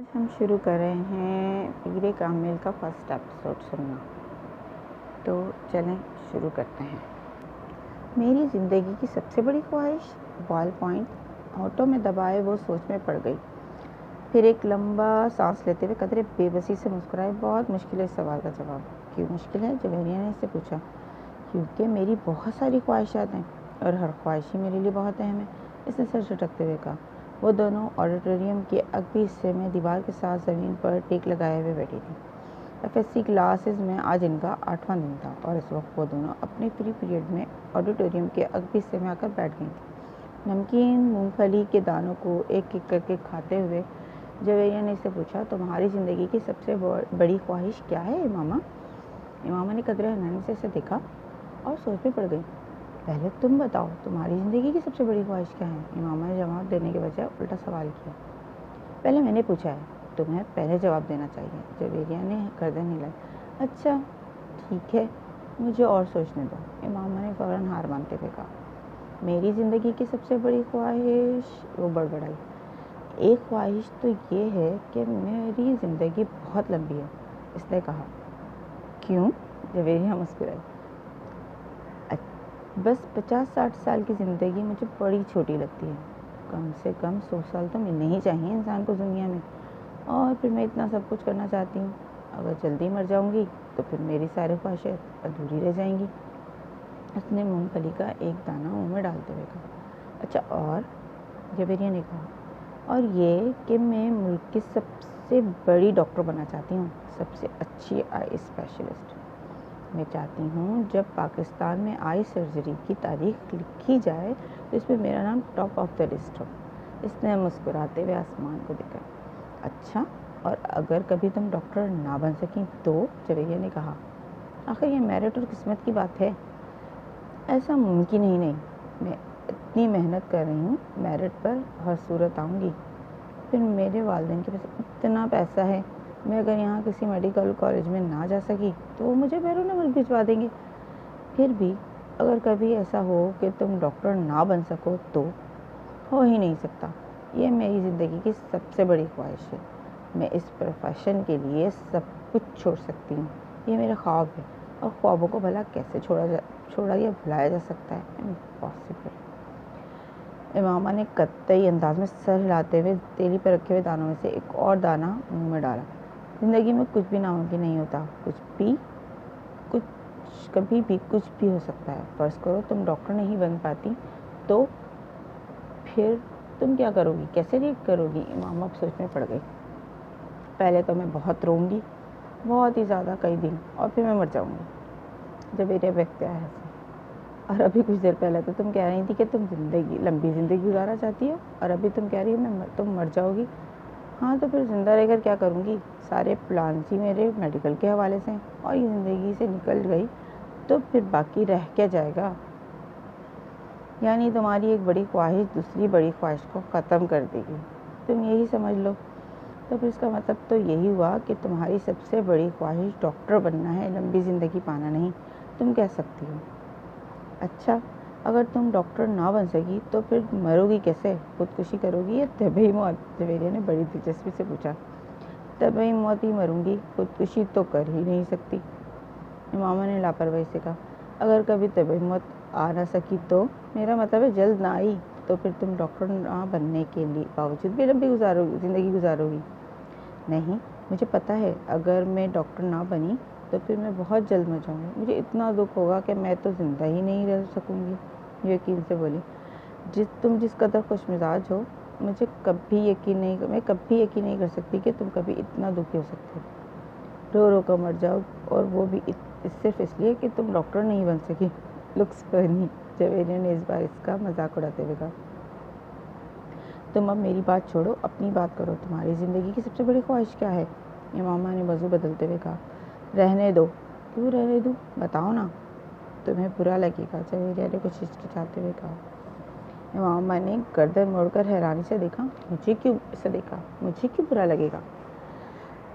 آج ہم شروع کر رہے ہیں پیر کامل کا فرسٹ ایپیسوڈ سننا، تو چلیں شروع کرتے ہیں۔ میری زندگی کی سب سے بڑی خواہش، بال پوائنٹ ہونٹوں میں دبائے وہ سوچ میں پڑ گئی، پھر ایک لمبا سانس لیتے ہوئے قدرے بے بسی سے مسکرائے۔ بہت مشکل ہے اس سوال کا جواب۔ کیوں مشکل ہے؟ جوہریہ نے اس سے پوچھا۔ کیونکہ میری بہت ساری خواہشات ہیں اور ہر خواہش ہی میرے لیے بہت اہم ہے، اس نے سر جھٹکتے ہوئے کہا۔ وہ دونوں آڈیٹوریم کے اگبی حصے میں دیوار کے ساتھ زمین پر ٹیک لگائے ہوئے بیٹھی تھی۔ FSC کلاسز میں آج ان کا 8واں دن تھا اور اس وقت وہ دونوں اپنے فری پیریڈ میں آڈیٹوریم کے اگبی حصے میں آ کر بیٹھ گئی تھیں، نمکین مونگ پھلی کے دانوں کو ایک ایک کر کے کھاتے ہوئے۔ جوہریہ نے اس سے پوچھا، تمہاری زندگی کی سب سے بڑی خواہش کیا ہے امامہ؟ امامہ نے قدرے حیرانی سے اسے دیکھا اور سوچ میں پڑ گئی۔ پہلے تم بتاؤ، تمہاری زندگی کی سب سے بڑی خواہش کیا ہے؟ امامہ نے جواب دینے کے بجائے الٹا سوال کیا۔ پہلے میں نے پوچھا ہے، تمہیں پہلے جواب دینا چاہیے۔ جوہریہ نے گردن ہلائی۔ اچھا ٹھیک ہے، مجھے اور سوچنے دو، امامہ نے فوراً ہار مانتے ہوئے کہا۔ میری زندگی کی سب سے بڑی خواہش، وہ بڑبڑائی۔ ایک خواہش تو یہ ہے کہ میری زندگی بہت لمبی ہے، اس نے کہا۔ کیوں؟ جوہریہ مسکرائی۔ بس 50-60 سال کی زندگی مجھے بڑی چھوٹی لگتی ہے۔ کم سے کم 100 سال تو ملنے ہی چاہیے انسان کو دنیا میں، اور پھر میں اتنا سب کچھ کرنا چاہتی ہوں۔ اگر جلدی مر جاؤں گی تو پھر میری ساری خواہشیں ادھوری رہ جائیں گی۔ اس نے مونگ پھلی کا ایک دانہ منہ میں ڈالتے ہوئے کہا۔ اچھا اور؟ جوہریہ نے کہا۔ اور یہ کہ میں ملک کی سب سے بڑی ڈاکٹر بننا چاہتی ہوں، سب سے اچھی آئی اسپیشلسٹ۔ میں چاہتی ہوں جب پاکستان میں آئی سرجری کی تاریخ لکھی جائے تو اس میں میرا نام ٹاپ آف دا لسٹ ہو۔ اس نے مسکراتے ہوئے آسمان کو دیکھا۔ اچھا اور اگر کبھی تم ڈاکٹر نہ بن سکیں تو؟ جوہریہ نے کہا۔ آخر یہ میرٹ اور قسمت کی بات ہے، ایسا ممکن ہی نہیں۔ میں اتنی محنت کر رہی ہوں، میرٹ پر ہر صورت آؤں گی۔ پھر میرے والدین کے پاس اتنا پیسہ ہے، میں اگر یہاں کسی میڈیکل کالج میں نہ جا سکی تو وہ مجھے بیرون ملک بھجوا دیں گے۔ پھر بھی اگر کبھی ایسا ہو کہ تم ڈاکٹر نہ بن سکو تو؟ ہو ہی نہیں سکتا۔ یہ میری زندگی کی سب سے بڑی خواہش ہے۔ میں اس پروفیشن کے لیے سب کچھ چھوڑ سکتی ہوں، یہ میرا خواب ہے، اور خوابوں کو بھلا کیسے چھوڑا یا بھلایا جا سکتا ہے؟ امپاسبل۔ امامہ نے قطعی انداز میں سر ہلاتے ہوئے تیلی پر رکھے ہوئے دانوں میں سے ایک اور دانہ منہ میں ڈالا۔ زندگی میں کچھ بھی ناممکن نہیں ہوتا، کبھی بھی کچھ بھی ہو سکتا ہے۔ فرض کرو تم ڈاکٹر نہیں بن پاتی تو پھر تم کیا کرو گی؟ کیسے ریئیکٹ کرو گی؟ امامہ اب سوچ میں پڑ گئی۔ پہلے تو میں بہت روں گی، بہت ہی زیادہ، کئی دن، اور پھر میں مر جاؤں گی۔ جوہریہ بہکتے ہوئے ہنسی۔ اور ابھی کچھ دیر پہلے تو تم کہہ رہی تھی کہ تم لمبی زندگی گزارنا چاہتی ہو، اور ابھی تم کہہ رہی ہو تم مر جاؤ گی۔ ہاں تو پھر زندہ رہ کر کیا کروں گی؟ سارے پلانس ہی میرے میڈیکل کے حوالے سے ہیں، اور یہ زندگی سے نکل گئی تو پھر باقی رہ کیا جائے گا؟ یعنی تمہاری ایک بڑی خواہش دوسری بڑی خواہش کو ختم کر دے گی، تم یہی سمجھ لو۔ تو پھر اس کا مطلب تو یہی ہوا کہ تمہاری سب سے بڑی خواہش ڈاکٹر بننا ہے، لمبی زندگی پانا نہیں، تم کہہ سکتی ہو۔ اچھا اگر تم ڈاکٹر نہ بن سکی تو پھر مرو گی کیسے؟ خودکشی کرو گی یا طبعی موت؟ جوہریہ نے بڑی دلچسپی سے پوچھا۔ طبعی موت ہی مروں گی، خودکشی تو کر ہی نہیں سکتی، امامہ نے لاپرواہی سے کہا۔ اگر کبھی طبعی موت آ نہ سکی تو؟ میرا مطلب ہے جلد نہ آئی تو پھر تم ڈاکٹر نہ بننے کے باوجود بھی لمبی زندگی گزارو گی؟ نہیں، مجھے پتہ ہے اگر میں ڈاکٹر نہ بنی تو پھر میں بہت جلد مر جاؤں گی، مجھے اتنا دکھ ہوگا کہ میں تو زندہ ہی نہیں رہ سکوں گی۔ یقین سے بولی۔ تم جس قدر خوش مزاج ہو، میں کبھی یقین نہیں کر سکتی کہ تم کبھی اتنا دکھی ہو سکتے ہو۔ رو رو کر مر جاؤ، اور وہ بھی صرف اس لیے کہ تم ڈاکٹر نہیں بن سکی۔ لکس فنی، جوہریہ نے اس بار اس کا مذاق اڑاتے ہوئے کہا۔ تم اب میری بات چھوڑو، اپنی بات کرو، تمہاری زندگی کی سب سے بڑی خواہش کیا ہے؟ امامہ نے موضوع بدلتے ہوئے کہا۔ رہنے دو۔ کیوں رہنے دوں؟ بتاؤ نا۔ تمہیں برا لگے گا، جوہریہ نے کچھ ہچکچاتے ہوئے کہا۔ امامہ نے گردن موڑ کر حیرانی سے دیکھا۔ مجھے کیوں برا لگے گا؟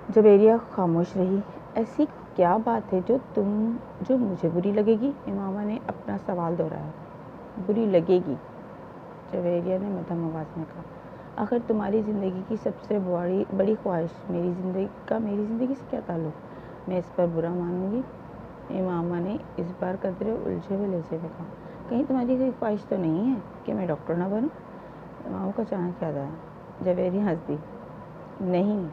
جوہریہ خاموش رہی۔ ایسی کیا بات ہے جو مجھے بری لگے گی؟ امامہ نے اپنا سوال دہرایا۔ بری لگے گی، جوہریہ نے مدھم آواز میں کہا۔ آخر تمہاری زندگی کی سب سے بڑی خواہش میری زندگی سے کیا تعلق؟ میں اس پر برا مانوں گی؟ امامہ نے اس بار قدرے الجھے ہوئے لہجے میں کہا۔ کہیں تمہاری کوئی خواہش تو نہیں ہے کہ میں ڈاکٹر نہ بنوں؟ امامہ کو اچانک یاد آیا۔ جویریہ ہنس دی۔ نہیں،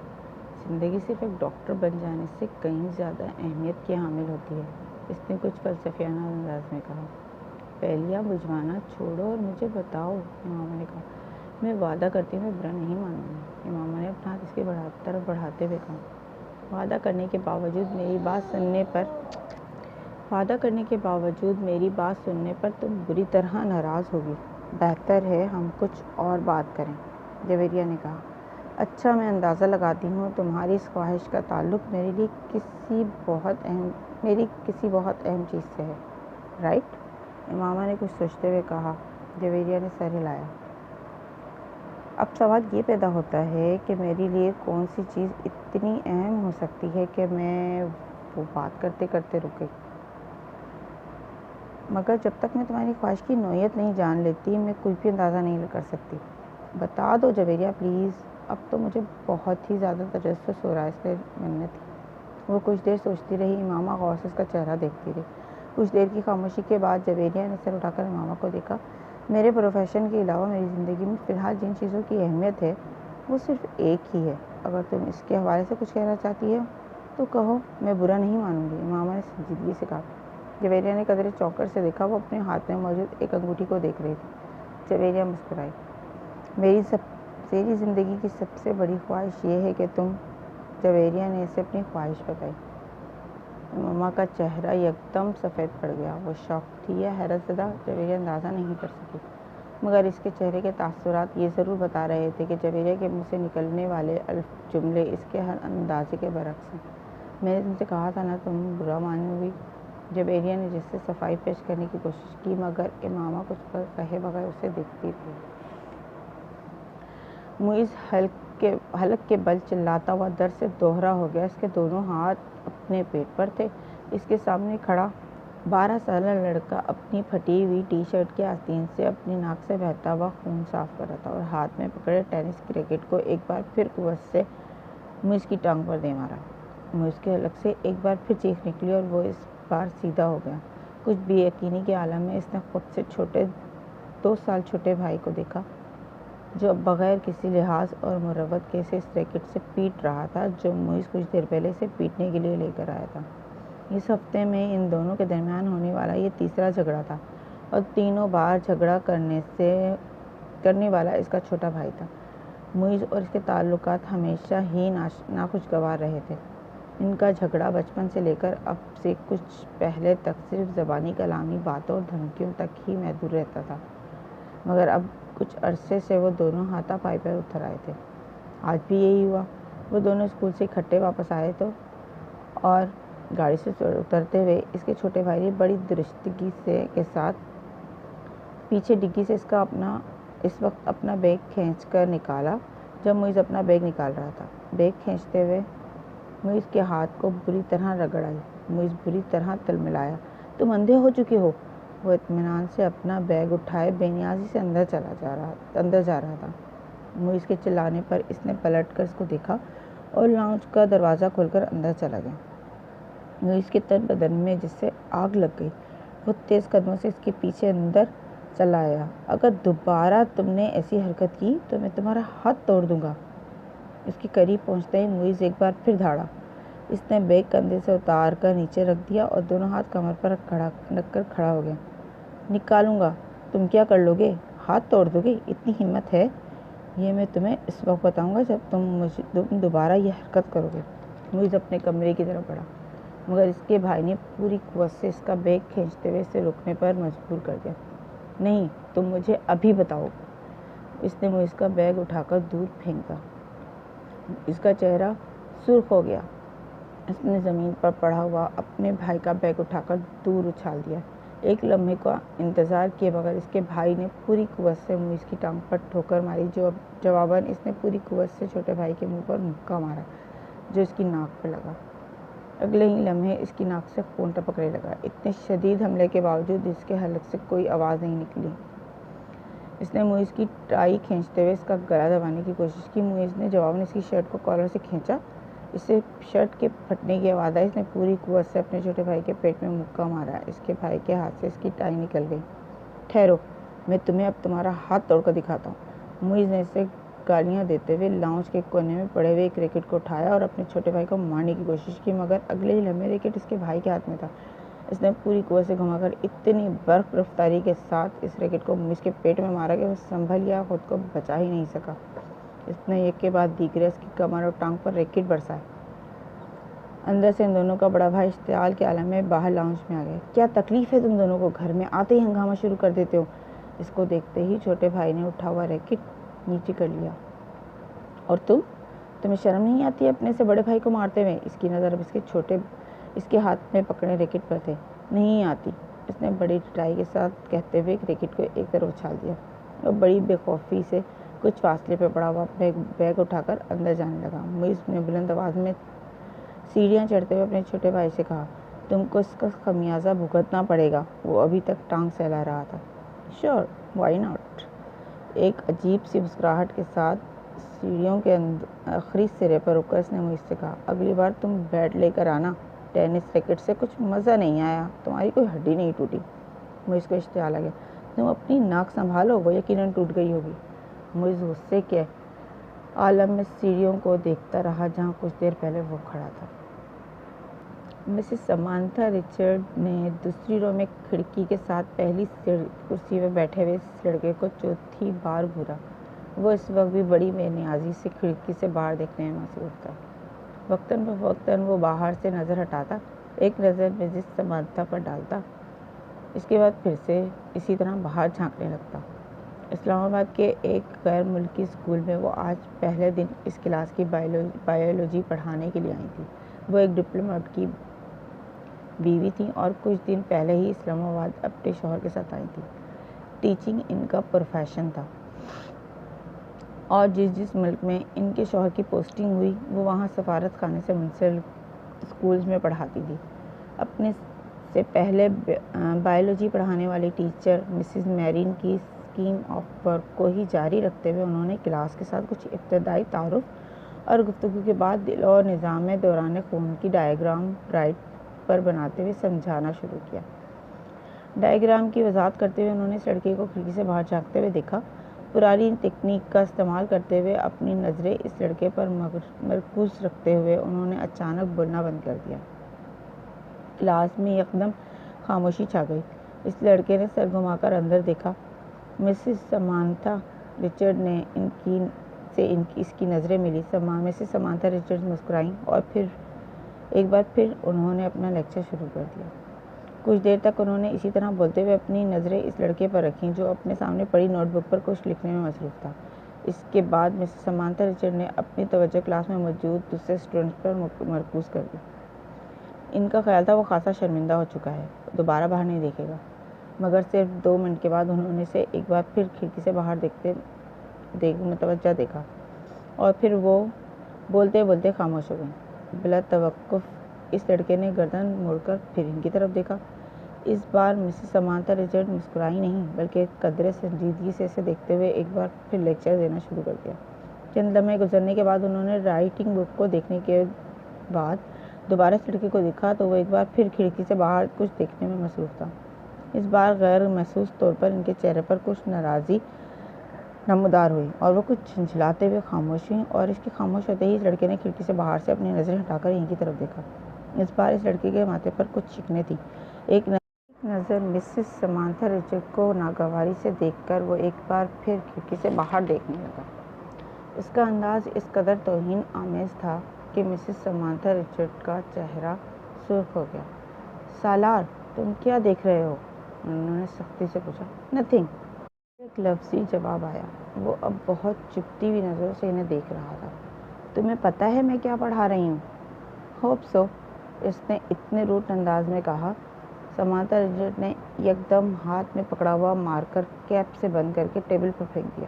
زندگی صرف ایک ڈاکٹر بن جانے سے کہیں زیادہ اہمیت کی حامل ہوتی ہے، اس نے کچھ فلسفیانہ انداز میں کہا۔ پہلیاں بجھوانا چھوڑو اور مجھے بتاؤ، امامہ نے کہا۔ میں وعدہ کرتی ہوں میں برا نہیں مانوں گی، امامہ نے اپنا ہاتھ اس کی طرف بڑھاتے ہوئے کہا۔ وعدہ کرنے کے باوجود میری بات سننے پر تم بری طرح ناراض ہوگی۔ بہتر ہے ہم کچھ اور بات کریں، جویریہ نے کہا۔ اچھا، میں اندازہ لگاتی ہوں تمہاری اس خواہش کا تعلق میری کسی بہت اہم چیز سے ہے، رائٹ؟ امامہ نے کچھ سوچتے ہوئے کہا۔ جویریہ نے سر ہلایا۔ اب سوال یہ پیدا ہوتا ہے کہ میرے لیے کون سی چیز اتنی اہم ہو سکتی ہے کہ میں وہ بات کرتے کرتے رک گئی۔ مگر جب تک میں تمہاری خواہش کی نوعیت نہیں جان لیتی میں کچھ بھی اندازہ نہیں کر سکتی۔ بتا دو جویریہ پلیز، اب تو مجھے بہت ہی زیادہ تجسس ہو رہا ہے، اس لیے منت تھی۔ وہ کچھ دیر سوچتی رہی، امامہ غور سے اس کا چہرہ دیکھتی رہی۔ کچھ دیر کی خاموشی کے بعد جویریہ نے سر اٹھا کر امامہ کو دیکھا۔ میرے پروفیشن کے علاوہ میری زندگی میں فی الحال جن چیزوں کی اہمیت ہے وہ صرف ایک ہی ہے۔ اگر تم اس کے حوالے سے کچھ کہنا چاہتی ہو تو کہو، میں برا نہیں مانوں گی، امامہ نے سنجیدگی سے کہا۔ جویریہ نے قدرے چونک سے دیکھا، وہ اپنے ہاتھ میں موجود ایک انگوٹھی کو دیکھ رہی تھی۔ جویریہ مسکرائی۔ میری زندگی کی سب سے بڑی خواہش یہ ہے کہ تم، جویریہ نے اسے اپنی خواہش بتائی۔ امامہ کا چہرہ یکدم سفید پڑ گیا۔ وہ شاک تھی یا حیرت زدہ، جویریہ اندازہ نہیں کر سکی، مگر اس کے چہرے کے تاثرات یہ ضرور بتا رہے تھے کہ جویریہ کے منہ سے نکلنے والے جملے اس کے ہر اندازے کے برعکس ہیں۔ میں نے تم سے کہا تھا نا تم برا مانو گی، جویریہ نے جس سے صفائی پیش کرنے کی کوشش کی، مگر امامہ کچھ کہے بغیر اسے دیکھتی رہی۔ معیز حلق کے بل چلاتا ہوا درد سے دوہرا ہو گیا۔ اس کے دونوں ہاتھ اپنے پیٹ پر تھے۔ اس کے سامنے کھڑا 12 سالہ لڑکا اپنی پھٹی ہوئی ٹی شرٹ کے آستین سے اپنی ناک سے بہتا ہوا خون صاف کر رہا تھا اور ہاتھ میں پکڑے ٹینس کی ریکٹ کو ایک بار پھر قوت سے معیز کی ٹانگ پر دے مارا۔ معیز کے حلق سے ایک بار پھر چیخ نکلی اور وہ اس بار سیدھا ہو گیا۔ کچھ بے یقینی کے عالم میں اس نے خود سے 2 سال چھوٹے بھائی کو دیکھا، جو اب بغیر کسی لحاظ اور مروت کے اسے اس ریکٹ سے پیٹ رہا تھا جو معیز کچھ دیر پہلے اسے پیٹنے کے لیے لے کر آیا تھا۔ اس ہفتے میں ان دونوں کے درمیان ہونے والا یہ تیسرا جھگڑا تھا اور تینوں بار جھگڑا کرنے والا اس کا چھوٹا بھائی تھا۔ معیز اور اس کے تعلقات ہمیشہ ہی ناخوشگوار رہے تھے۔ ان کا جھگڑا بچپن سے لے کر اب سے کچھ پہلے تک صرف زبانی کلامی باتوں اور دھمکیوں تک ہی محدود رہتا تھا، مگر اب کچھ عرصے سے وہ دونوں ہاتھا پائی پر اتر آئے تھے۔ آج بھی یہی ہوا۔ وہ دونوں اسکول سے اکٹھے واپس آئے تو اور گاڑی سے اترتے ہوئے اس کے چھوٹے بھائی نے بڑی درستگی کے ساتھ پیچھے ڈگی سے اس وقت اپنا بیگ کھینچ کر نکالا جب معیز اپنا بیگ نکال رہا تھا۔ بیگ کھینچتے ہوئے معیز کے ہاتھ کو بری طرح رگڑ آئی۔ معیز بری طرح تلملایا۔ تم اندھے ہو چکے ہو۔ وہ اطمینان سے اپنا بیگ اٹھائے بے نیازی سے اندر جا رہا تھا۔ معیز کے چلانے پر اس نے پلٹ کر اس کو دیکھا اور لاؤنج کا دروازہ کھول کر اندر چلا گیا۔ معیز کے تن بدن میں جس سے آگ لگ گئی، وہ تیز قدموں سے اس کے پیچھے اندر چلا آیا۔ اگر دوبارہ تم نے ایسی حرکت کی تو میں تمہارا ہاتھ توڑ دوں گا۔ اس کے قریب پہنچتے ہی معیز ایک بار پھر دھاڑا۔ اس نے بیگ کندھے سے اتار کر نیچے رکھ دیا اور دونوں ہاتھ کمر پر رکھ کر کھڑا ہو گیا۔ نکالوں گا۔ تم کیا کر لو گے؟ ہاتھ توڑ دو گے؟ اتنی ہمت ہے؟ یہ میں تمہیں اس وقت بتاؤں گا جب تم دوبارہ یہ حرکت کرو گے۔ معیز اپنے کمرے کی طرف بڑھا، مگر اس کے بھائی نے پوری قوت سے اس کا بیگ کھینچتے ہوئے اسے رکنے پر مجبور کر دیا۔ نہیں، تم مجھے ابھی بتاؤ۔ اس نے معیز کا بیگ اٹھا کر دور پھینکا۔ اس کا چہرہ سرخ ہو گیا۔ اس نے زمین پر پڑا ہوا اپنے بھائی کا بیگ اٹھا کر دور اچھال دیا۔ ایک لمحے کا انتظار کیے بغیر اس کے بھائی نے پوری قوت سے معیز کی ٹانگ پر ٹھوکر ماری۔ جواباً اس نے پوری قوت سے چھوٹے بھائی کے منہ پر مکہ مارا جو اس کی ناک پہ لگا۔ اگلے ہی لمحے اس کی ناک سے خون ٹپکنے لگا۔ اتنے شدید حملے کے باوجود اس کے حلق سے کوئی آواز نہیں نکلی۔ اس نے موئز کی ٹائی کھینچتے ہوئے اس کا گلا دبانے کی کوشش کی۔ موئز نے جواب میں اس کی شرٹ کو کالر سے کھینچا، اس سے شرٹ کے پھٹنے کی آواز آئی۔ اس نے پوری قوت سے اپنے چھوٹے بھائی کے پیٹ میں مکہ مارا۔ اس کے بھائی کے ہاتھ سے اس کی ٹائی نکل گئی۔ ٹھہرو، میں تمہیں اب تمہارا ہاتھ توڑ کر دکھاتا ہوں۔ موئز نے اسے گالیاں دیتے ہوئے لاؤنج کے کونے میں پڑے ہوئے ایک ریکٹ کو اٹھایا اور اپنے چھوٹے بھائی کو مارنے کی کوشش کی، مگر اگلے ہی لمحے ریکٹ اس کے بھائی کے ہاتھ میں تھا۔ اس نے پوری قوت سے گھما کر اتنی برق رفتاری کے ساتھ اس ریکٹ کو موئز کے پیٹ میں مارا کہ وہ سنبھل یا خود کو بچا ہی نہیں سکا۔ اس نے ایک کے بعد دیگرے اس کی کمر اور ٹانگ پر ریکٹ برسائے۔ اندر سے ان دونوں کا بڑا بھائی اشتعال کے عالم میں باہر لاؤنج میں آ گیا۔ کیا تکلیف ہے تم دونوں کو؟ گھر میں آتے ہی ہنگامہ شروع کر دیتے ہو۔ اس کو دیکھتے ہی چھوٹے بھائی نے اٹھا ہوا ریکٹ نیچے کر لیا۔ اور تمہیں شرم نہیں آتی اپنے سے بڑے بھائی کو مارتے ہوئے؟ اس کی نظر اب اس کے ہاتھ میں پکڑے ریکٹ پر تھے۔ نہیں آتی، اس نے بڑی ڈٹائی کے ساتھ کہتے ہوئے ریکٹ کو ایک طرف اچھال دیا اور بڑی بے خوفی سے کچھ فاصلے پہ پڑا ہوا بیگ اٹھا کر اندر جانے لگا۔ موئز نے بلند آواز میں سیڑھیاں چڑھتے ہوئے اپنے چھوٹے بھائی سے کہا، تم کو اس کا خمیازہ بھگتنا پڑے گا۔ وہ ابھی تک ٹانگ سہلا رہا تھا۔ شور، وائی ناٹ؟ ایک عجیب سی مسکراہٹ کے ساتھ سیڑھیوں کے آخری سرے پر رک کر اس نے موئز سے کہا، اگلی بار تم بیٹ لے کر آنا۔ ٹینس ریکٹ سے کچھ مزہ نہیں آیا، تمہاری کوئی ہڈی نہیں ٹوٹی۔ موئز کو اشتعال آ گیا، تم اپنی ناک سنبھالو، وہ یقیناً ٹوٹ گئی ہوگی۔ موئز غصے کے عالم میں سیڑھیوں کو دیکھتا رہا جہاں کچھ دیر پہلے وہ کھڑا تھا۔ مسز سمانتھا رچرڈ نے دوسری رو میں کھڑکی کے ساتھ پہلی کرسی پہ بیٹھے ہوئے اس لڑکے کو چوتھی بار گھورا۔ وہ اس وقت بھی بڑی بے نیازی سے کھڑکی سے باہر دیکھنے میں مصروف تھا۔ وقتاً فوقتاً وہ باہر سے نظر ہٹاتا، ایک نظر مسز سمانتھا پر ڈالتا، اس کے بعد پھر سے اسی طرح باہر جھانکنے لگتا۔ اسلام آباد کے ایک غیر ملکی اسکول میں وہ آج پہلے دن اس کلاس کی بائیولوجی پڑھانے کے لیے آئی تھی۔ وہ ایک ڈپلومیٹ کی بیوی تھیں اور کچھ دن پہلے ہی اسلام آباد اپنے شوہر کے ساتھ آئی تھیں۔ ٹیچنگ ان کا پروفیشن تھا اور جس ملک میں ان کے شوہر کی پوسٹنگ ہوئی وہ وہاں سفارت خانے سے منسلک اسکولز میں پڑھاتی تھی۔ اپنے سے پہلے بائیولوجی پڑھانے والی ٹیچر مسز میرین کی اسکیم آف ورک کو ہی جاری رکھتے ہوئے انہوں نے کلاس کے ساتھ کچھ ابتدائی تعارف اور گفتگو کے بعد دل اور نظام دوران خون کی ڈائیگرام برائٹ پر بناتے ہوئے سمجھانا شروع کیا۔ ڈائیگرام کی وضاحت کرتے ہوئے انہوں نے اس لڑکے کو کھڑکی سے باہر جھانکتے ہوئے دیکھا۔ پرانی تکنیک کا استعمال کرتے ہوئے اپنی نظریں اس لڑکے پر مرکوز رکھتے ہوئے انہوں نے اچانک بولنا بند کر دیا۔ کلاس میں یکدم خاموشی چھا گئی۔ اس لڑکے نے سر گھما کر اندر دیکھا۔ مسز سمانتھا رچرڈ نے اس کی نظریں ملی۔ مسز سمانتھا رچرڈ مسکرائیں اور ایک بار پھر انہوں نے اپنا لیکچر شروع کر دیا۔ کچھ دیر تک انہوں نے اسی طرح بولتے ہوئے اپنی نظریں اس لڑکے پر رکھیں جو اپنے سامنے پڑی نوٹ بک پر کچھ لکھنے میں مصروف تھا۔ اس کے بعد مسز سمانتھا رچرڈ نے اپنی توجہ کلاس میں موجود دوسرے اسٹوڈنٹس پر مرکوز کر دی۔ ان کا خیال تھا وہ خاصا شرمندہ ہو چکا ہے، دوبارہ باہر نہیں دیکھے گا، مگر صرف 2 منٹ کے بعد انہوں نے اسے ایک بار پھر کھڑکی سے باہر متوجہ دیکھا اور پھر وہ بولتے بولتے خاموش ہو گئیں۔ بلا توقف اس لڑکے نے گردن موڑ کر پھر ان کی طرف دیکھا۔ اس بار مسز سمانتھا رچرڈ مسکرائی نہیں بلکہ قدرے سنجیدگی سے اسے دیکھتے ہوئے ایک بار پھر لیکچر دینا شروع کر دیا۔ چند لمحے گزرنے کے بعد انہوں نے رائٹنگ بک کو دیکھنے کے بعد دوبارہ اس لڑکے کو دیکھا تو وہ ایک بار پھر کھڑکی سے باہر کچھ دیکھنے میں مصروف تھا۔ اس بار غیر محسوس طور پر ان کے چہرے پر کچھ ناراضی نمودار ہوئی اور وہ کچھ جھنجھلاتے ہوئے خاموش ہوئیں اور اس کے خاموش ہوتے ہی اس لڑکے نے کھڑکی سے باہر سے اپنی نظریں ہٹا کر ان کی طرف دیکھا۔ اس بار اس لڑکے کے ماتھے پر کچھ شکنیں تھیں۔ ایک نظر مسز سمانتھا رچرڈ کو ناگواری سے دیکھ کر وہ ایک بار پھر کھڑکی سے باہر دیکھنے لگا۔ اس کا انداز اس قدر توہین آمیز تھا کہ مسز سمانتھا رچرڈ کا چہرہ سرخ ہو گیا۔ سالار، تم کیا دیکھ رہے ہو؟ انہوں نے سختی سے پوچھا۔ نتھنگ، ایک لفظی جواب آیا۔ وہ اب بہت چبھتی ہوئی نظروں سے انہیں دیکھ رہا تھا۔ تمہیں پتہ ہے میں کیا پڑھا رہی ہوں؟ ہوپ سو، اس نے اتنے روٹ انداز میں کہا۔ سمانتھا رچرڈ نے یکدم ہاتھ میں پکڑا ہوا مارکر کیپ سے بند کر کے ٹیبل پر پھینک دیا۔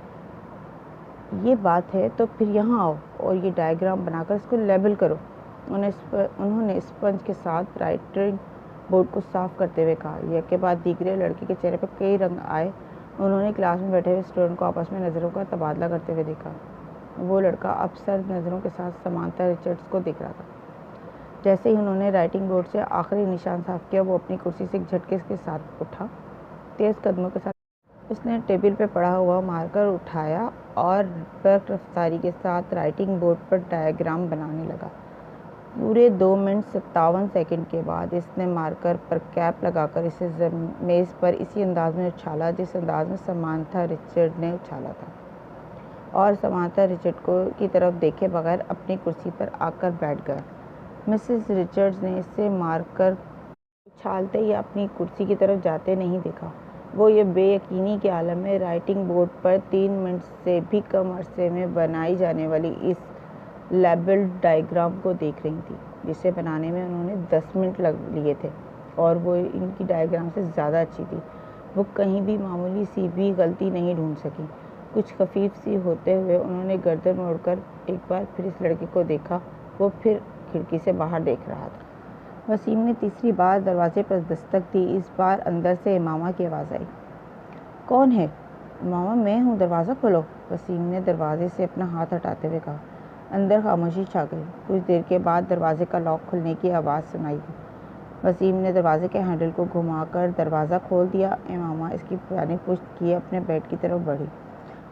یہ بات ہے تو پھر یہاں آؤ اور یہ ڈائیگرام بنا کر اس کو لیبل کرو۔ انہوں نے اسپنج کے ساتھ رائٹنگ بورڈ کو صاف کرتے ہوئے کہا۔ ایک کے بعد دیگرے لڑکے کے چہرے پر کئی رنگ آئے انہوں نے کلاس میں بیٹھے ہوئے اسٹوڈنٹ کو آپس میں نظروں کا تبادلہ کرتے ہوئے دیکھا۔ وہ لڑکا اب سرد نظروں کے ساتھ سمانتھا رچرڈز کو دیکھ رہا تھا۔ جیسے ہی انہوں نے رائٹنگ بورڈ سے آخری نشان صاف کیا، وہ اپنی کرسی سے ایک جھٹکے کے ساتھ اٹھا۔ تیز قدموں کے ساتھ اس نے ٹیبل پہ پڑا ہوا مارکر اٹھایا اور برق رفتاری کے ساتھ رائٹنگ بورڈ پر ڈائیگرام بنانے لگا۔ پورے 2 منٹ 57 سیکنڈ کے بعد اس نے مارکر پر کیپ لگا کر اسے میز پر اسی انداز میں اچھالا جس انداز میں سمانتھا رچرڈ نے اچھالا تھا، اور سمانتھا رچرڈ کی طرف دیکھے بغیر اپنی کرسی پر آ کر بیٹھ گیا۔ مسز رچرڈز نے اسے مارکر اچھالتے یا اپنی کرسی کی طرف جاتے نہیں دیکھا۔ وہ یہ بے یقینی کے عالم میں رائٹنگ بورڈ پر 3 منٹ سے بھی کم عرصے میں بنائی جانے والی اس لیبلڈ ڈائیگرام کو دیکھ رہی تھی، جسے بنانے میں انہوں نے 10 منٹ لیے تھے، اور وہ ان کی ڈائیگرام سے زیادہ اچھی تھی۔ وہ کہیں بھی معمولی سی بھی غلطی نہیں ڈھونڈ سکی۔ کچھ خفیف سی ہوتے ہوئے انہوں نے گردن موڑ کر ایک بار پھر اس لڑکے کو دیکھا۔ وہ پھر کھڑکی سے باہر دیکھ رہا تھا۔ وسیم نے تیسری بار دروازے پر دستک دی۔ اس بار اندر سے امامہ کی آواز آئی۔ کون ہے؟ امامہ، میں ہوں، دروازہ کھولو، وسیم نے دروازے سے اپنا ہاتھ ہٹاتے ہوئے کہا۔ اندر خاموشی چھا گئی۔ کچھ دیر کے بعد دروازے کا لاک کھلنے کی آواز سنائی دی۔ وسیم نے دروازے کے ہینڈل کو گھما کر دروازہ کھول دیا۔ امامہ اس کی جانب پشت کیے اپنے بیڈ کی طرف بڑھی۔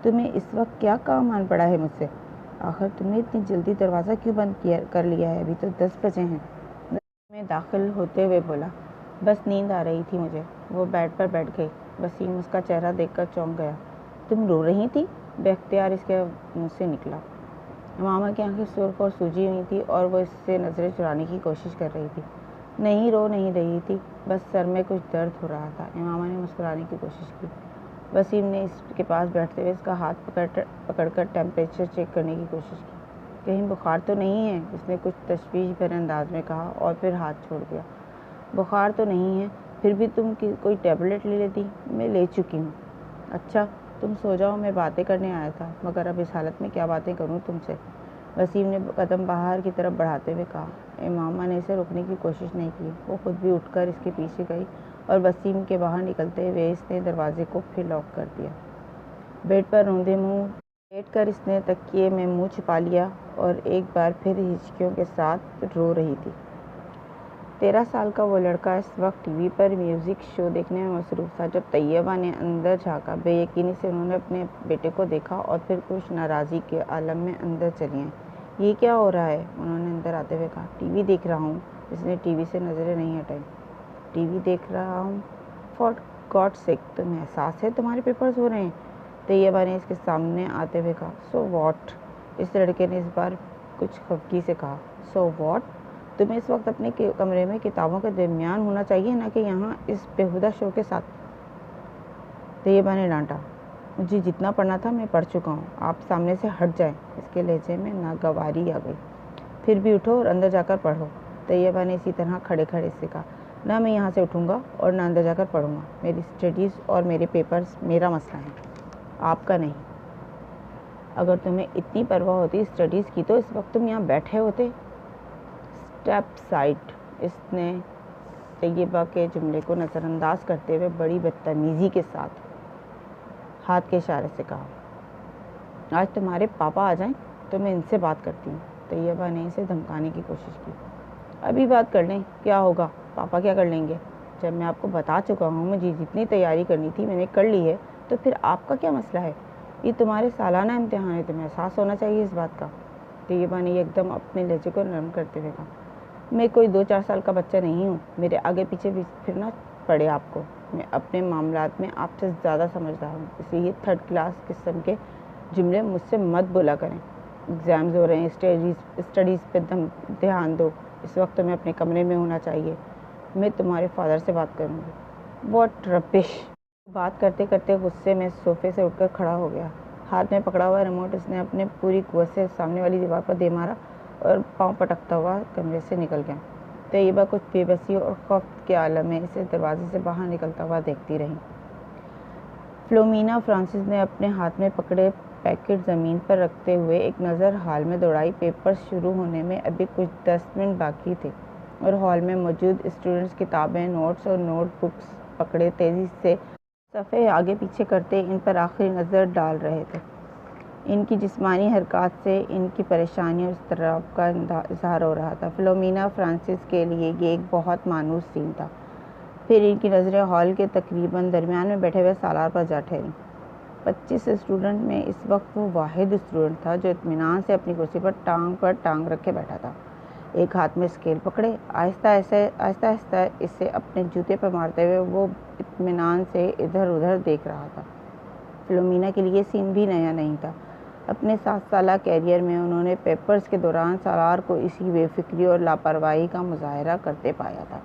تمہیں اس وقت کیا کام آن پڑا ہے مجھ سے؟ آخر تم نے اتنی جلدی دروازہ کیوں بند کر لیا ہے؟ ابھی تو 10 بجے ہیں۔ میں داخل ہوتے ہوئے بولا، بس نیند آ رہی تھی مجھے۔ وہ بیڈ پر بیٹھ گئی۔ وسیم اس کا چہرہ دیکھ کر چونک گیا۔ تم رو رہی تھی؟ بے اختیار اس کے منہ سے نکلا۔ امامہ کی آنکھیں سرخ اور سوجی ہوئی تھیں اور وہ اس سے نظریں چرانے کی کوشش کر رہی تھی۔ نہیں، رو نہیں رہی تھی، بس سر میں کچھ درد ہو رہا تھا۔ امامہ نے مسکرانے کی کوشش کی۔ وسیم نے اس کے پاس بیٹھتے ہوئے اس کا ہاتھ پکڑ کر ٹیمپریچر چیک کرنے کی کوشش کی۔ کہیں بخار تو نہیں ہے؟ اس نے کچھ تشویش بھرے انداز میں کہا اور پھر ہاتھ چھوڑ دیا۔ بخار تو نہیں ہے، پھر بھی تم کوئی ٹیبلٹ لے لیتی۔ میں لے چکی ہوں۔ اچھا، تم سو جاؤ، میں باتیں کرنے آیا تھا، مگر اب اس حالت میں کیا باتیں کروں تم سے؟ وسیم نے قدم باہر کی طرف بڑھاتے ہوئے کہا۔ امامہ نے اسے روکنے کی کوشش نہیں کی۔ وہ خود بھی اٹھ کر اس کے پیچھے گئی اور وسیم کے باہر نکلتے ہوئے اس نے دروازے کو پھر لاک کر دیا۔ بیڈ پر روندے منہ لیٹ کر اس نے تکیے میں منہ چھپا لیا اور ایک بار پھر ہچکیوں کے ساتھ رو رہی تھی۔ 13 سال کا وہ لڑکا اس وقت ٹی وی پر میوزک شو دیکھنے میں مصروف تھا۔ جب طیبہ نے اندر جھانکا، بے یقینی سے انہوں نے اپنے بیٹے کو دیکھا اور پھر کچھ ناراضی کے عالم میں اندر چلی آئیں۔ یہ کیا ہو رہا ہے؟ انہوں نے اندر آتے ہوئے کہا۔ ٹی وی دیکھ رہا ہوں۔ اس نے ٹی وی سے نظریں نہیں ہٹائیں۔ ٹی وی دیکھ رہا ہوں؟ فار گاڈ سیک، تمہیں احساس ہے تمہارے پیپرز ہو رہے ہیں؟ طیبہ نے اس کے سامنے آتے ہوئے کہا۔ So what? اس لڑکے نے اس بار کچھ خفگی سے کہا۔ So what? تمہیں اس وقت اپنے کمرے میں کتابوں کے درمیان ہونا چاہیے، نہ کہ یہاں اس بیہودہ شو کے ساتھ۔ طیبہ نے ڈانٹا۔ مجھے جتنا پڑھنا تھا میں پڑھ چکا ہوں، آپ سامنے سے ہٹ جائیں۔ اس کے لہجے میں ناگواری آ گئی۔ پھر بھی اٹھو اور اندر جا کر پڑھو۔ طیبہ نے اسی طرح کھڑے کھڑے سے کہا۔ نہ میں یہاں سے اٹھوں گا اور نہ اندر جا کر پڑھوں گا۔ میری اسٹڈیز اور میرے پیپرز میرا مسئلہ ہیں، آپ کا نہیں۔ اگر تمہیں اتنی پرواہ ہوتی اسٹڈیز کی تو اس وقت تم یہاں بیٹھے ہوتے۔ اسٹیپ سائڈ، اس نے طیبہ کے جملے کو نظر انداز کرتے ہوئے بڑی بدتمیزی کے ساتھ ہاتھ کے اشارے سے کہا۔ آج تمہارے پاپا آ جائیں تو میں ان سے بات کرتی ہوں۔ طیبہ نے اسے دھمکانے کی کوشش کی۔ ابھی بات کر لیں، کیا ہوگا؟ پاپا کیا کر لیں گے؟ جب میں آپ کو بتا چکا ہوں مجھے جتنی تیاری کرنی تھی میں نے کر لی ہے، تو پھر آپ کا کیا مسئلہ ہے؟ یہ تمہارے سالانہ امتحان ہے، تمہیں احساس ہونا چاہیے اس بات کا۔ طیبہ نے ایک دم اپنے لہجے کو نرم کرتے ہوئے کہا۔ میں کوئی 2-4 سال کا بچہ نہیں ہوں، میرے آگے پیچھے پھرنا پڑے آپ کو۔ میں اپنے معاملات میں آپ سے زیادہ سمجھدار ہوں، اس لیے 3rd کلاس قسم کے جملے مجھ سے مت بولا کریں۔ ایگزامز ہو رہے ہیں، اسٹڈیز پہ دھیان دو۔ اس وقت تمہیں اپنے کمرے میں ہونا چاہیے۔ میں تمہارے فادر سے بات کروں گی۔ واٹ ربش! بات کرتے کرتے غصے میں صوفے سے اٹھ کر کھڑا ہو گیا۔ ہاتھ میں پکڑا ہوا ریموٹ اس نے اپنے پوری قوت سے سامنے والی دیوار پر دے مارا اور پاؤں پٹکتا ہوا کمرے سے نکل گیا۔ طیبہ کچھ بے بسی اور خوف کے عالم میں اسے دروازے سے باہر نکلتا ہوا دیکھتی رہی۔ فلومینا فرانسس نے اپنے ہاتھ میں پکڑے پیکٹ زمین پر رکھتے ہوئے ایک نظر ہال میں دوڑائی۔ پیپرز شروع ہونے میں ابھی کچھ 10 منٹ باقی تھے اور ہال میں موجود اسٹوڈنٹس کتابیں، نوٹس اور نوٹ بکس پکڑے تیزی سے صفحے آگے پیچھے کرتے ان پر آخری نظر ڈال رہے تھے۔ ان کی جسمانی حرکات سے ان کی پریشانی اور اضطراب کا اظہار ہو رہا تھا۔ فلومینا فرانسس کے لیے یہ ایک بہت مانوس سین تھا۔ پھر ان کی نظریں ہال کے تقریباً درمیان میں بیٹھے ہوئے سالار پر جا ٹھہریں۔ 25 اسٹوڈنٹ میں اس وقت وہ واحد اسٹوڈنٹ تھا جو اطمینان سے اپنی کرسی پر ٹانگ رکھے بیٹھا تھا۔ ایک ہاتھ میں اسکیل پکڑے آہستہ آہستہ اسے اپنے جوتے پر مارتے ہوئے وہ اطمینان سے ادھر ادھر دیکھ رہا تھا۔ فلومینا کے لیے سین بھی نیا نہیں تھا۔ اپنے 7 سالہ کیریئر میں انہوں نے پیپرز کے دوران سالار کو اسی بے فکری اور لاپرواہی کا مظاہرہ کرتے پایا تھا۔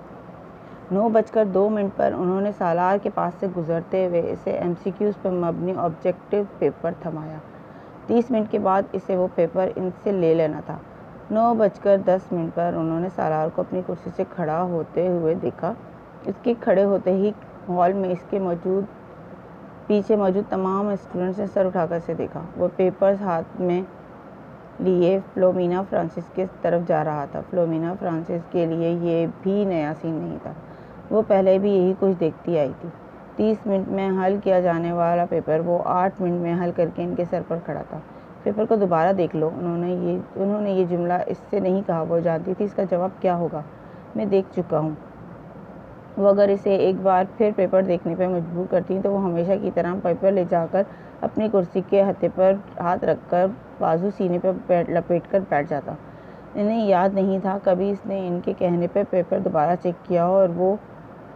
9:02 پر انہوں نے سالار کے پاس سے گزرتے ہوئے اسے MCQs پر مبنی آبجیکٹیو پیپر تھمایا۔ 30 منٹ کے بعد اسے وہ پیپر ان سے لے لینا تھا۔ 9:10 پر انہوں نے سالار کو اپنی کرسی سے کھڑا ہوتے ہوئے دیکھا۔ اس کے کھڑے ہوتے ہی ہال میں اس کے پیچھے موجود تمام اسٹوڈنٹس نے سر اٹھا کر اسے دیکھا۔ وہ پیپرز ہاتھ میں لیے فلومینا فرانسس کی طرف جا رہا تھا۔ فلومینا فرانسس کے لیے یہ بھی نیا سین نہیں تھا۔ وہ پہلے بھی یہی کچھ دیکھتی آئی تھی۔ 30 منٹ میں حل کیا جانے والا پیپر وہ 8 منٹ میں حل کر کے ان کے سر پر کھڑا تھا۔ پیپر کو دوبارہ دیکھ لو۔ انہوں نے یہ جملہ اس سے نہیں کہا۔ وہ جانتی تھی اس کا جواب کیا ہوگا۔ میں دیکھ چکا ہوں۔ وہ اگر اسے ایک بار پھر پیپر دیکھنے پر مجبور کرتی تو وہ ہمیشہ کی طرح پیپر لے جا کر اپنی کرسی کے ہتھے پر ہاتھ رکھ کر بازو سینے پر لپیٹ کر بیٹھ جاتا۔ انہیں یاد نہیں تھا کبھی اس نے ان کے کہنے پر پیپر دوبارہ چیک کیا ہو، اور وہ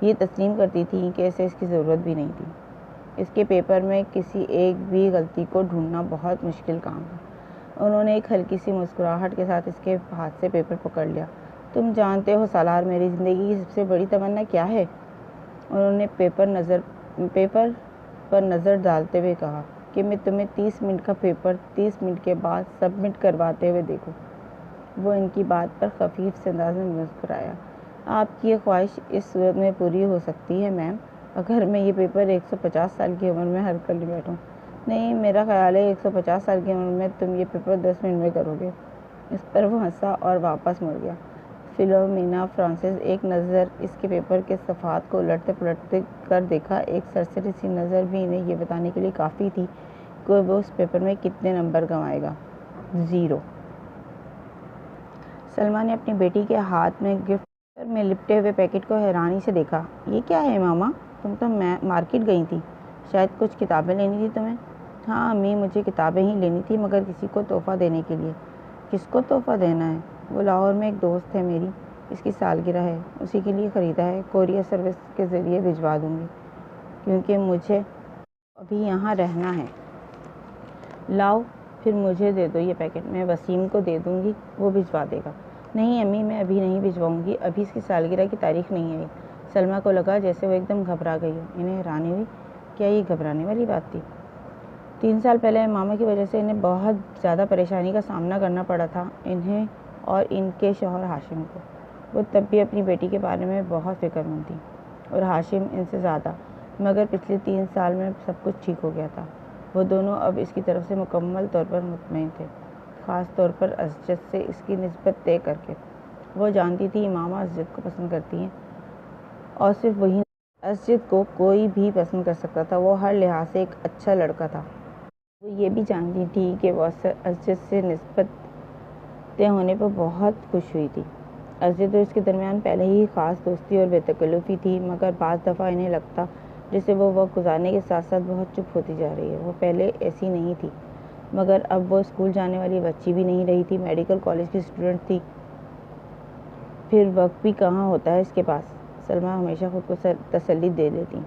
یہ تسلیم کرتی تھیں کہ اسے اس کی ضرورت بھی نہیں تھی۔ اس کے پیپر میں کسی ایک بھی غلطی کو ڈھونڈنا بہت مشکل کام تھا۔ انہوں نے ایک ہلکی سی مسکراہٹ کے ساتھ اس کے ہاتھ سے پیپر پکڑ لیا۔ تم جانتے ہو سالار، میری زندگی کی سب سے بڑی تمنا کیا ہے؟ انہوں نے پیپر پر نظر ڈالتے ہوئے کہا کہ میں تمہیں 30 منٹ کا پیپر 30 منٹ کے بعد سبمٹ کرواتے ہوئے دیکھوں۔ وہ ان کی بات پر خفیف سے انداز میں مسکرایا۔ آپ کی یہ خواہش اس صورت میں پوری ہو سکتی ہے میم، اگر میں یہ پیپر 150 سال کی عمر میں حل کر لی بیٹھوں۔ نہیں، میرا خیال ہے 150 سال کی عمر میں تم یہ پیپر 10 منٹ میں کرو گے۔ اس پر وہ ہنسا اور واپس مڑ گیا۔ فلومینا فرانسس ایک نظر اس کے پیپر کے صفحات کو الٹتے پلٹتے کر دیکھا۔ ایک سرسری سی نظر بھی انہیں یہ بتانے کے لیے کافی تھی کہ وہ اس پیپر میں کتنے نمبر گنوائے گا۔ 0۔ سلمیٰ نے اپنی بیٹی کے ہاتھ میں گفٹ میں لپٹے ہوئے پیکٹ کو حیرانی سے دیکھا۔ یہ کیا ہے ماما؟ تم تو مارکیٹ گئی تھی، شاید کچھ کتابیں لینی تھی تمہیں؟ ہاں امی، مجھے کتابیں ہی لینی تھی، مگر کسی کو تحفہ دینے کے لیے۔ کس کو تحفہ دینا ہے؟ وہ لاہور میں ایک دوست ہے میری، اس کی سالگرہ ہے، اسی کے لیے خریدا ہے۔ کورئیر سروس کے ذریعے بھجوا دوں گی کیونکہ مجھے ابھی یہاں رہنا ہے۔ لاؤ پھر مجھے دے دو یہ پیکٹ، میں وسیم کو دے دوں گی، وہ بھجوا دے گا۔ نہیں امی، میں ابھی نہیں بھجواؤں گی، ابھی اس کی سالگرہ کی تاریخ نہیں آئی۔ سلمیٰ کو لگا جیسے وہ ایک دم گھبرا گئی ہو۔ انہیں حیرانی ہوئی، کیا یہ گھبرانے والی بات تھی؟ 3 سال پہلے ماما کی وجہ سے انہیں بہت زیادہ پریشانی کا سامنا کرنا پڑا تھا، انہیں اور ان کے شوہر ہاشم کو۔ وہ تب بھی اپنی بیٹی کے بارے میں بہت فکر مند تھی، اور ہاشم ان سے زیادہ، مگر پچھلے 3 سال میں سب کچھ ٹھیک ہو گیا تھا۔ وہ دونوں اب اس کی طرف سے مکمل طور پر مطمئن تھے، خاص طور پر اسجد سے اس کی نسبت طے کر کے۔ وہ جانتی تھی ماما اسجد کو پسند کرتی ہیں، اور صرف وہی اسجد کو کوئی بھی پسند کر سکتا تھا۔ وہ ہر لحاظ سے ایک اچھا لڑکا تھا۔ وہ یہ بھی جانتی تھی کہ وہ اسجد سے نسبت طے ہونے پر بہت خوش ہوئی تھی۔ اسجد اور اس کے درمیان پہلے ہی خاص دوستی اور بے تکلفی تھی، مگر بعض دفعہ انہیں لگتا جیسے وہ وقت گزارنے کے ساتھ ساتھ بہت چپ ہوتی جا رہی ہے۔ وہ پہلے ایسی نہیں تھی، مگر اب وہ اسکول جانے والی بچی بھی نہیں رہی تھی، میڈیکل کالج کی اسٹوڈنٹ تھی۔ پھر وقت بھی کہاں ہوتا ہے اس کے پاس؟ سلمیٰ ہمیشہ خود کو تسلی دے لیتی۔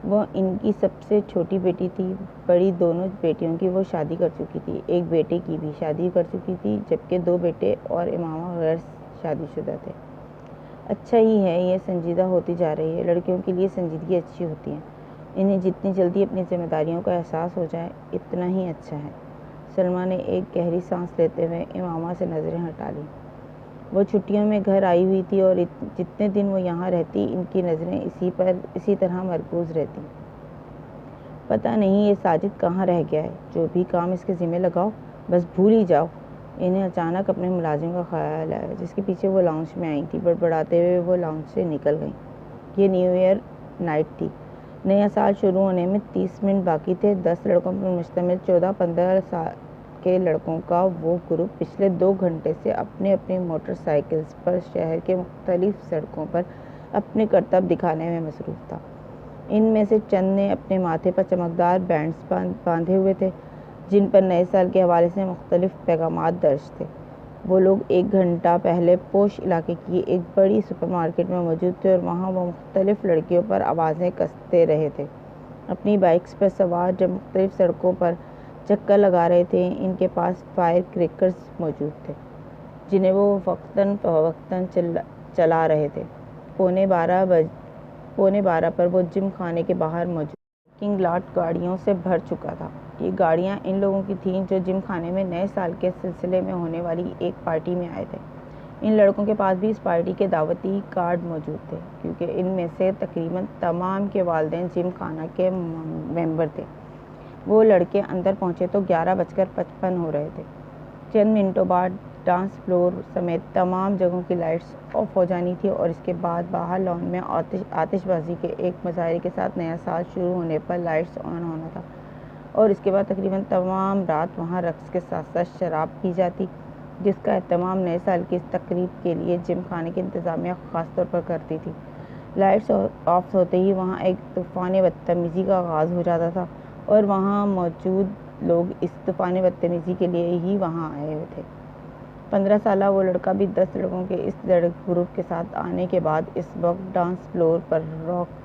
وہ ان کی سب سے چھوٹی بیٹی تھی، بڑی دونوں بیٹیوں کی وہ شادی کر چکی تھی، ایک بیٹے کی بھی شادی کر چکی تھی، جبکہ 2 بیٹے اور امامہ غیر شادی شدہ تھے۔ اچھا ہی ہے یہ سنجیدہ ہوتی جا رہی ہے، لڑکیوں کے لیے سنجیدگی اچھی ہوتی ہے، انہیں جتنی جلدی اپنی ذمہ داریوں کا احساس ہو جائے اتنا ہی اچھا ہے۔ سلمیٰ نے ایک گہری سانس لیتے ہوئے امامہ سے نظریں ہٹا لیں۔ وہ چھٹیوں میں گھر آئی ہوئی تھی، اور جتنے دن وہ یہاں رہتی ان کی نظریں اسی طرح مرکوز رہتی۔ پتہ نہیں یہ ساجد کہاں رہ گیا ہے، جو بھی کام اس کے ذمہ لگاؤ بس بھول ہی جاؤ۔ انہیں اچانک اپنے ملازم کا خیال آیا جس کے پیچھے وہ لاؤنج میں آئی تھیں۔ بڑبڑاتے ہوئے وہ لاؤنج سے نکل گئیں۔ یہ نیو ایئر نائٹ تھی۔ نیا سال شروع ہونے میں 30 منٹ باقی تھے۔ 10 لڑکوں پر مشتمل 14-15 سال کے لڑکوں کا وہ گروپ پچھلے 2 گھنٹے سے اپنی اپنی موٹر سائیکلز پر شہر کے مختلف سڑکوں پر اپنے کرتب دکھانے میں مصروف تھا۔ ان میں سے چند نے اپنے ماتھے پر چمکدار بینڈز باندھے ہوئے تھے جن پر نئے سال کے حوالے سے مختلف پیغامات درج تھے۔ وہ لوگ 1 گھنٹہ پہلے پوش علاقے کی ایک بڑی سپر مارکیٹ میں موجود تھے اور وہاں وہ مختلف لڑکیوں پر آوازیں کستے رہے تھے۔ اپنی بائیکس پر سوار جب مختلف سڑکوں پر چکر لگا رہے تھے، ان کے پاس فائر کریکرز موجود تھے جنہیں وہ وقتاً فوقتاً چلا رہے تھے۔ 11:15 پر وہ جم خانے کے باہر موجود پارکنگ لاٹ گاڑیوں سے بھر چکا تھا۔ یہ گاڑیاں ان لوگوں کی تھیں جو جم خانے میں نئے سال کے سلسلے میں ہونے والی ایک پارٹی میں آئے تھے۔ ان لڑکوں کے پاس بھی اس پارٹی کے دعوتی کارڈ موجود تھے کیونکہ ان میں سے تقریباً تمام کے والدین جم خانہ کے ممبر تھے۔ وہ لڑکے اندر پہنچے تو 11:55 ہو رہے تھے۔ چند منٹوں بعد ڈانس فلور سمیت تمام جگہوں کی لائٹس آف ہو جانی تھی اور اس کے بعد باہر لان میں آتش بازی کے ایک مظاہرے کے ساتھ نیا سال شروع ہونے پر لائٹس آن ہونا تھا اور اس کے بعد تقریباً تمام رات وہاں رقص کے ساتھ ساتھ شراب پی جاتی جس کا اہتمام نئے سال کی اس تقریب کے لیے جم خانے کی انتظامیہ خاص طور پر کرتی تھی۔ لائٹس آف ہوتے ہی وہاں ایک طوفان بدتمیزی کا آغاز ہو جاتا تھا اور وہاں موجود لوگ اس طوفان بدتمیزی کے لیے ہی وہاں آئے ہوئے تھے۔ 15 سالہ وہ لڑکا بھی 10 لڑکوں کے اس گروپ کے ساتھ آنے کے بعد اس وقت ڈانس فلور پر راک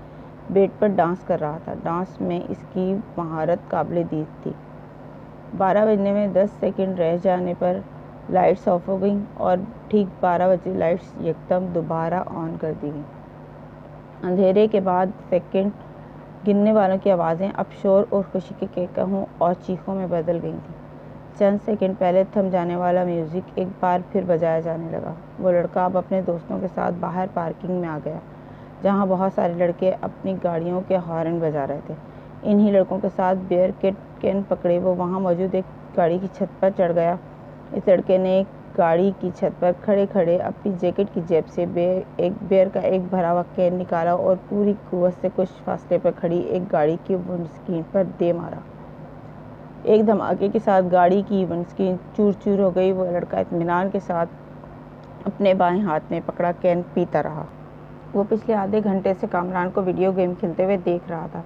بیٹ پر ڈانس کر رہا تھا۔ ڈانس میں اس کی مہارت قابل دید تھی۔ 12 بجنے میں 10 سیکنڈ رہ جانے پر لائٹس آف ہو گئیں اور ٹھیک 12 بجے لائٹس یکدم دوبارہ آن کر دی گئیں۔ اندھیرے کے بعد سیکنڈ گننے والوں کی آوازیں اب شور اور خوشی کے قہقہوں اور چیخوں میں بدل گئی تھیں۔ چند سیکنڈ پہلے تھم جانے والا میوزک ایک بار پھر بجایا جانے لگا۔ وہ لڑکا اب اپنے دوستوں کے ساتھ باہر پارکنگ میں آ گیا جہاں بہت سارے لڑکے اپنی گاڑیوں کے ہارن بجا رہے تھے۔ انہی لڑکوں کے ساتھ بیئر کین پکڑے وہ وہاں موجود ایک گاڑی کی چھت پر چڑھ گیا۔ اس لڑکے نے گاڑی کی چھت پر کھڑے کھڑے اپنی جیکٹ کی جیب سے بیئر کا ایک بھرا ہوا کین نکالا اور پوری قوت سے کچھ فاصلے پر کھڑی ایک گاڑی کی ونڈ اسکرین پر دے مارا۔ ایک دھماکے کے ساتھ گاڑی کی ونڈ اسکرین چور چور ہو گئی۔ وہ لڑکا اطمینان کے ساتھ اپنے بائیں ہاتھ میں پکڑا کین پیتا رہا۔ وہ پچھلے آدھے گھنٹے سے کامران کو ویڈیو گیم کھیلتے ہوئے دیکھ رہا تھا۔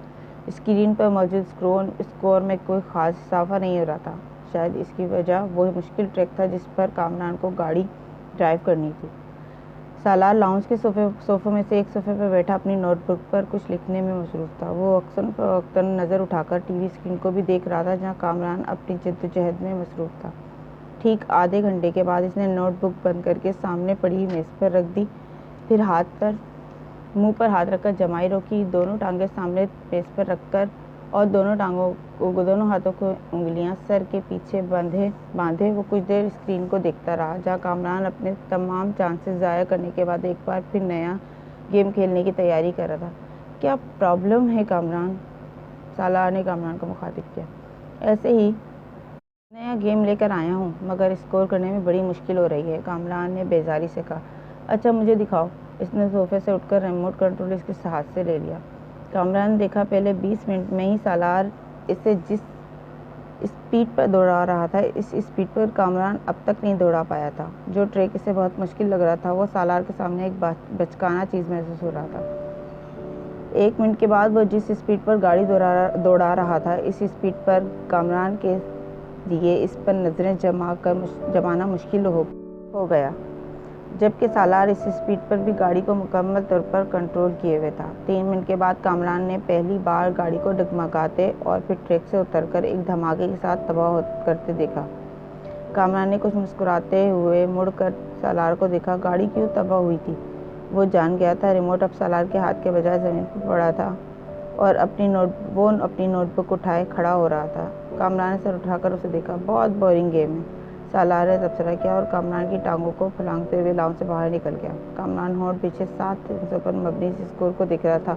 اسکرین پر موجود اسکور میں کوئی خاص اضافہ نہیں ہو رہا تھا۔ شاید اس کی وجہ وہ مشکل ٹریک تھا جس پر کامران کو گاڑی ڈرائیو کرنی تھی۔ سالار لاؤنج کے صوفوں میں سے ایک صوفے پر بیٹھا اپنی نوٹ بک پر کچھ لکھنے میں مصروف تھا۔ وہ وقتاً نظر اٹھا کر ٹی وی اسکرین کو بھی دیکھ رہا تھا جہاں کامران اپنی جدوجہد میں مصروف تھا۔ ٹھیک آدھے گھنٹے کے بعد اس نے نوٹ بک بند کر کے سامنے پڑی میز پر رکھ دی، پھر منہ پر ہاتھ رکھ کر جمائی روکی، دونوں ٹانگیں سامنے میز پر رکھ کر اور دونوں ہاتھوں کی انگلیاں سر کے پیچھے باندھے وہ کچھ دیر اسکرین کو دیکھتا رہا جہاں کامران اپنے تمام چانسز ضائع کرنے کے بعد ایک بار پھر نیا گیم کھیلنے کی تیاری کر رہا تھا۔ کیا پرابلم ہے کامران؟ سالار نے کامران کو مخاطب کیا۔ ایسے ہی نیا گیم لے کر آیا ہوں مگر اسکور کرنے میں بڑی مشکل ہو رہی ہے، کامران نے بیزاری سے کہا۔ اچھا مجھے دکھاؤ۔ اس نے صوفے سے اٹھ کر ریموٹ کنٹرول اس کے ہاتھ سے لے لیا۔ کامران نے دیکھا پہلے 20 منٹ میں ہی سالار اسے جس اسپیڈ پر دوڑا رہا تھا اس اسپیڈ پر کامران اب تک نہیں دوڑا پایا تھا۔ جو ٹریک اسے بہت مشکل لگ رہا تھا وہ سالار کے سامنے ایک بچکانہ چیز محسوس ہو رہا تھا۔ 1 منٹ کے بعد وہ جس اسپیڈ پر گاڑی دوڑا رہا تھا اس اسپیڈ پر کامران کے لیے اس پر نظریں جمانا مشکل ہو گیا جبکہ سالار اس اسپیڈ پر بھی گاڑی کو مکمل طور پر کنٹرول کیے ہوئے تھا۔ 3 منٹ کے بعد کامران نے پہلی بار گاڑی کو ڈگمگاتے اور پھر ٹریک سے اتر کر ایک دھماکے کے ساتھ تباہ کرتے دیکھا۔ کامران نے کچھ مسکراتے ہوئے مڑ کر سالار کو دیکھا۔ گاڑی کیوں تباہ ہوئی تھی وہ جان گیا تھا۔ ریموٹ اب سالار کے ہاتھ کے بجائے زمین پر پڑا تھا اور وہ اپنی نوٹ بک اٹھائے کھڑا ہو رہا تھا۔ کامران نے سر اٹھا کر اسے دیکھا۔ بہت بورنگ گیم ہے، سالار نے تبصرہ کیا اور کامران کی ٹانگوں کو پھلانگتے ہوئے لاؤنج سے باہر نکل گیا۔ کامران ہونٹ پیچھے 7-300 پر مبنی اس اسکور کو دیکھ رہا تھا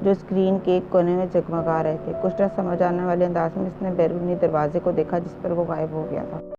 جو اسکرین کے ایک کونے میں جگمگا رہے تھے۔ کچھ نہ سمجھ آنے والے انداز میں اس نے بیرونی دروازے کو دیکھا جس پر وہ غائب ہو گیا تھا۔